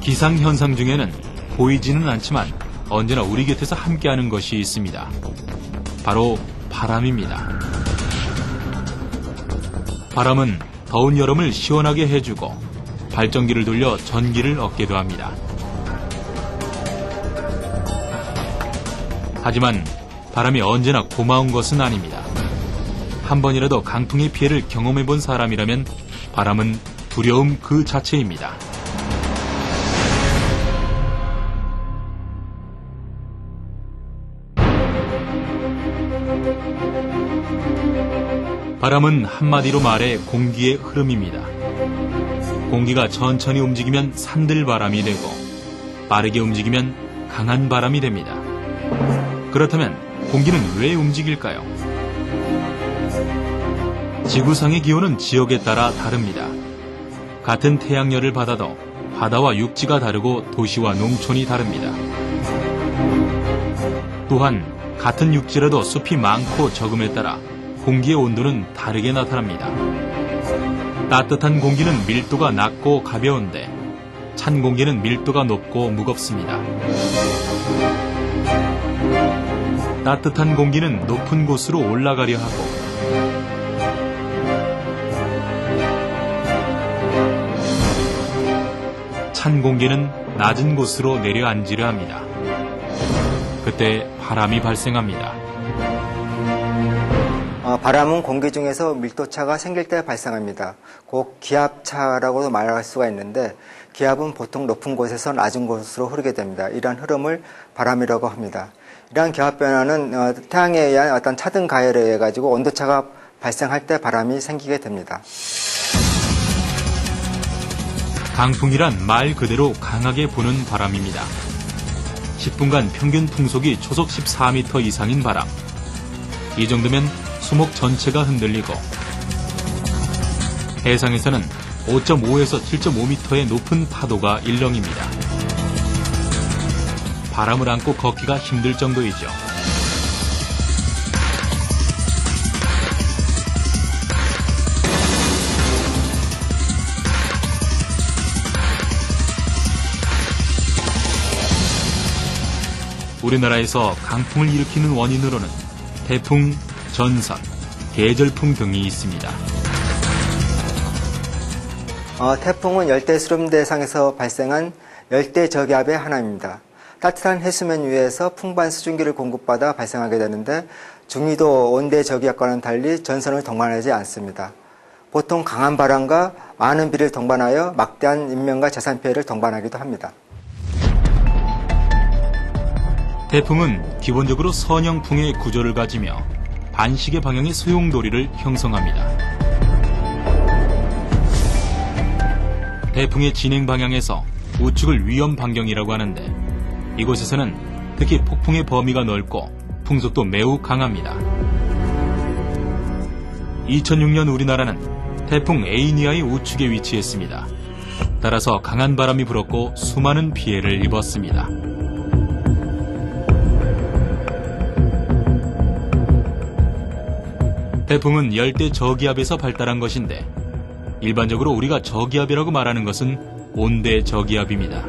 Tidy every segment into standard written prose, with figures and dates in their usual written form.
기상현상 중에는 보이지는 않지만 언제나 우리 곁에서 함께하는 것이 있습니다. 바로 바람입니다. 바람은 더운 여름을 시원하게 해주고 발전기를 돌려 전기를 얻기도 합니다. 하지만 바람이 언제나 고마운 것은 아닙니다. 한 번이라도 강풍의 피해를 경험해본 사람이라면 바람은 두려움 그 자체입니다. 바람은 한마디로 말해 공기의 흐름입니다. 공기가 천천히 움직이면 산들바람이 되고 빠르게 움직이면 강한 바람이 됩니다. 그렇다면 공기는 왜 움직일까요? 지구상의 기온은 지역에 따라 다릅니다. 같은 태양열을 받아도 바다와 육지가 다르고 도시와 농촌이 다릅니다. 또한 같은 육지라도 숲이 많고 적음에 따라 공기의 온도는 다르게 나타납니다. 따뜻한 공기는 밀도가 낮고 가벼운데 찬 공기는 밀도가 높고 무겁습니다. 따뜻한 공기는 높은 곳으로 올라가려 하고 찬 공기는 낮은 곳으로 내려앉으려 합니다. 그때 바람이 발생합니다. 바람은 공기 중에서 밀도차가 생길 때 발생합니다. 곧 기압차라고도 말할 수가 있는데 기압은 보통 높은 곳에서 낮은 곳으로 흐르게 됩니다. 이러한 흐름을 바람이라고 합니다. 이러한 기압 변화는 태양에 의한 어떤 차등 가열에 의해 가지고 온도차가 발생할 때 바람이 생기게 됩니다. 강풍이란 말 그대로 강하게 부는 바람입니다. 10분간 평균 풍속이 초속 14m 이상인 바람. 이 정도면 수목 전체가 흔들리고 해상에서는 5.5에서 7.5m의 높은 파도가 일렁입니다. 바람을 안고 걷기가 힘들 정도이죠. 우리나라에서 강풍을 일으키는 원인으로는 태풍, 전선, 계절풍 등이 있습니다. 태풍은 열대수렴대상에서 발생한 열대저기압의 하나입니다. 따뜻한 해수면 위에서 풍부한 수증기를 공급받아 발생하게 되는데 중위도 온대저기압과는 달리 전선을 동반하지 않습니다. 보통 강한 바람과 많은 비를 동반하여 막대한 인명과 재산 피해를 동반하기도 합니다. 태풍은 기본적으로 선형풍의 구조를 가지며 반시계 방향의 소용돌이를 형성합니다. 태풍의 진행 방향에서 우측을 위험 반경이라고 하는데 이곳에서는 특히 폭풍의 범위가 넓고 풍속도 매우 강합니다. 2006년 우리나라는 태풍 에이니아의 우측에 위치했습니다. 따라서 강한 바람이 불었고 수많은 피해를 입었습니다. 태풍은 열대 저기압에서 발달한 것인데 일반적으로 우리가 저기압이라고 말하는 것은 온대 저기압입니다.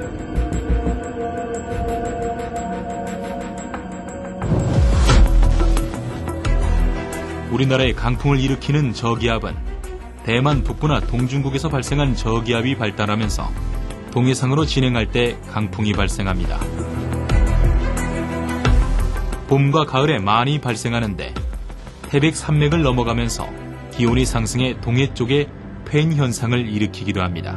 우리나라의 강풍을 일으키는 저기압은 대만 북부나 동중국에서 발생한 저기압이 발달하면서 동해상으로 진행할 때 강풍이 발생합니다. 봄과 가을에 많이 발생하는데 태백 산맥을 넘어가면서 기온이 상승해 동해 쪽에 팬 현상을 일으키기도 합니다.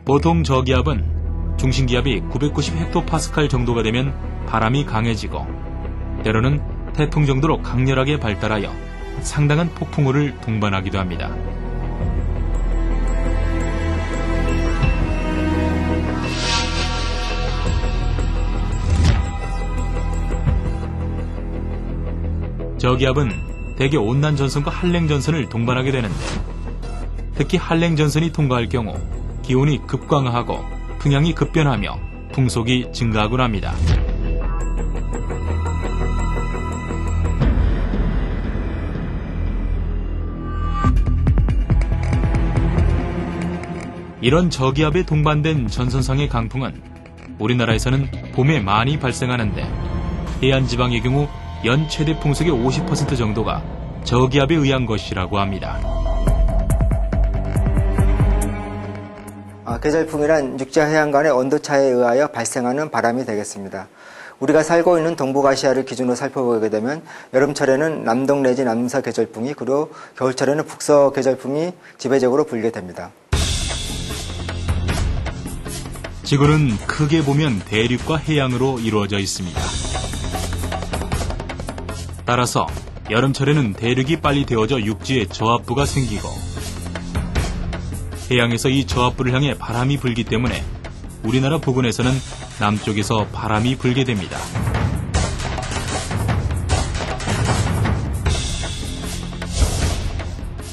보통 저기압은 중심기압이 990헥토파스칼 정도가 되면 바람이 강해지고 때로는 태풍 정도로 강렬하게 발달하여 상당한 폭풍우를 동반하기도 합니다. 저기압은 대개 온난전선과 한랭전선을 동반하게 되는데 특히 한랭전선이 통과할 경우 기온이 급강하하고 풍향이 급변하며 풍속이 증가하곤 합니다. 이런 저기압에 동반된 전선상의 강풍은 우리나라에서는 봄에 많이 발생하는데 해안지방의 경우 연 최대 풍속의 50% 정도가 저기압에 의한 것이라고 합니다. 계절풍이란 육지와 해안 간의 온도차에 의하여 발생하는 바람이 되겠습니다. 우리가 살고 있는 동북아시아를 기준으로 살펴보게 되면 여름철에는 남동 내지 남서 계절풍이, 그리고 겨울철에는 북서 계절풍이 지배적으로 불게 됩니다. 지구는 크게 보면 대륙과 해양으로 이루어져 있습니다. 따라서 여름철에는 대륙이 빨리 데워져 육지에 저압부가 생기고 해양에서 이 저압부를 향해 바람이 불기 때문에 우리나라 부근에서는 남쪽에서 바람이 불게 됩니다.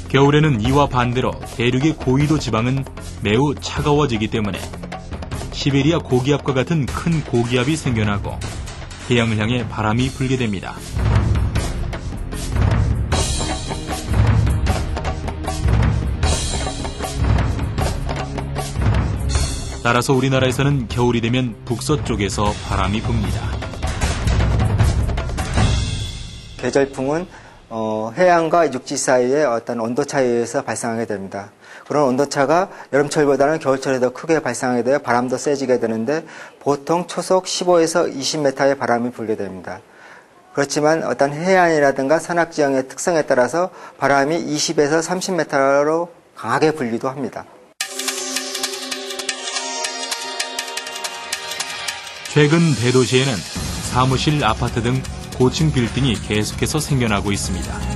겨울에는 이와 반대로 대륙의 고위도 지방은 매우 차가워지기 때문에 시베리아 고기압과 같은 큰 고기압이 생겨나고 해양을 향해 바람이 불게 됩니다. 따라서 우리나라에서는 겨울이 되면 북서쪽에서 바람이 붑니다. 계절풍은 해안과 육지 사이의 어떤 온도차에 의해서 발생하게 됩니다. 그런 온도차가 여름철보다는 겨울철에 더 크게 발생하게 되어 바람도 세지게 되는데 보통 초속 15에서 20m의 바람이 불게 됩니다. 그렇지만 어떤 해안이라든가 산악지형의 특성에 따라서 바람이 20에서 30m로 강하게 불기도 합니다. 최근 대도시에는 사무실, 아파트 등 고층 빌딩이 계속해서 생겨나고 있습니다.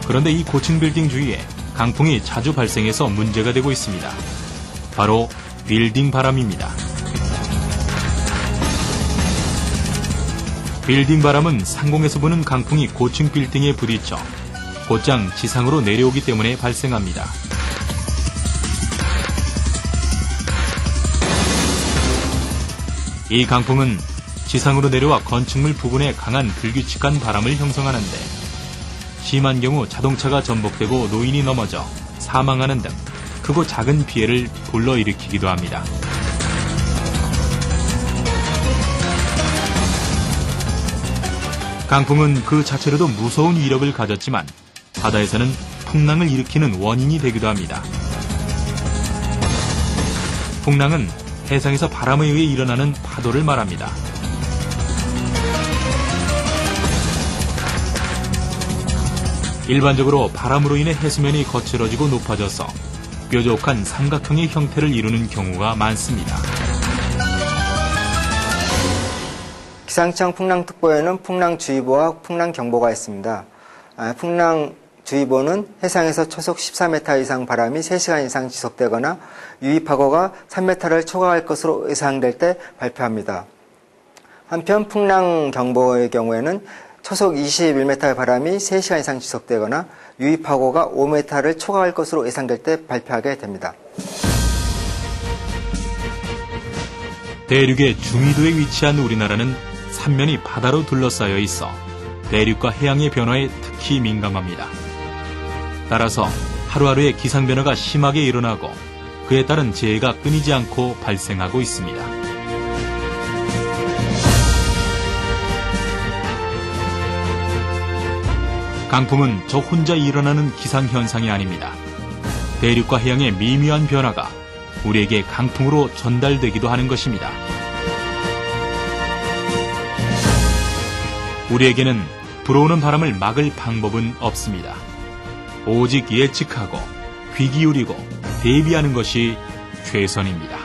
그런데 이 고층 빌딩 주위에 강풍이 자주 발생해서 문제가 되고 있습니다. 바로 빌딩 바람입니다. 빌딩 바람은 상공에서 부는 강풍이 고층 빌딩에 부딪혀 곧장 지상으로 내려오기 때문에 발생합니다. 이 강풍은 지상으로 내려와 건축물 부근에 강한 불규칙한 바람을 형성하는데 심한 경우 자동차가 전복되고 노인이 넘어져 사망하는 등 크고 작은 피해를 불러일으키기도 합니다. 강풍은 그 자체로도 무서운 위력을 가졌지만 바다에서는 풍랑을 일으키는 원인이 되기도 합니다. 풍랑은 해상에서 바람에 의해 일어나는 파도를 말합니다. 일반적으로 바람으로 인해 해수면이 거칠어지고 높아져서 뾰족한 삼각형의 형태를 이루는 경우가 많습니다. 기상청 풍랑특보에는 풍랑주의보와 풍랑경보가 있습니다. 풍랑주의보는 해상에서 초속 14m 이상 바람이 3시간 이상 지속되거나 유입파고가 3m를 초과할 것으로 예상될 때 발표합니다. 한편 풍랑경보의 경우에는 초속 21m의 바람이 3시간 이상 지속되거나 유입파고가 5m를 초과할 것으로 예상될 때 발표하게 됩니다. 대륙의 중위도에 위치한 우리나라는 삼면이 바다로 둘러싸여 있어 대륙과 해양의 변화에 특히 민감합니다. 따라서 하루하루의 기상 변화가 심하게 일어나고 그에 따른 재해가 끊이지 않고 발생하고 있습니다. 강풍은 저 혼자 일어나는 기상현상이 아닙니다. 대륙과 해양의 미묘한 변화가 우리에게 강풍으로 전달되기도 하는 것입니다. 우리에게는 불어오는 바람을 막을 방법은 없습니다. 오직 예측하고 귀 기울이고 대비하는 것이 최선입니다.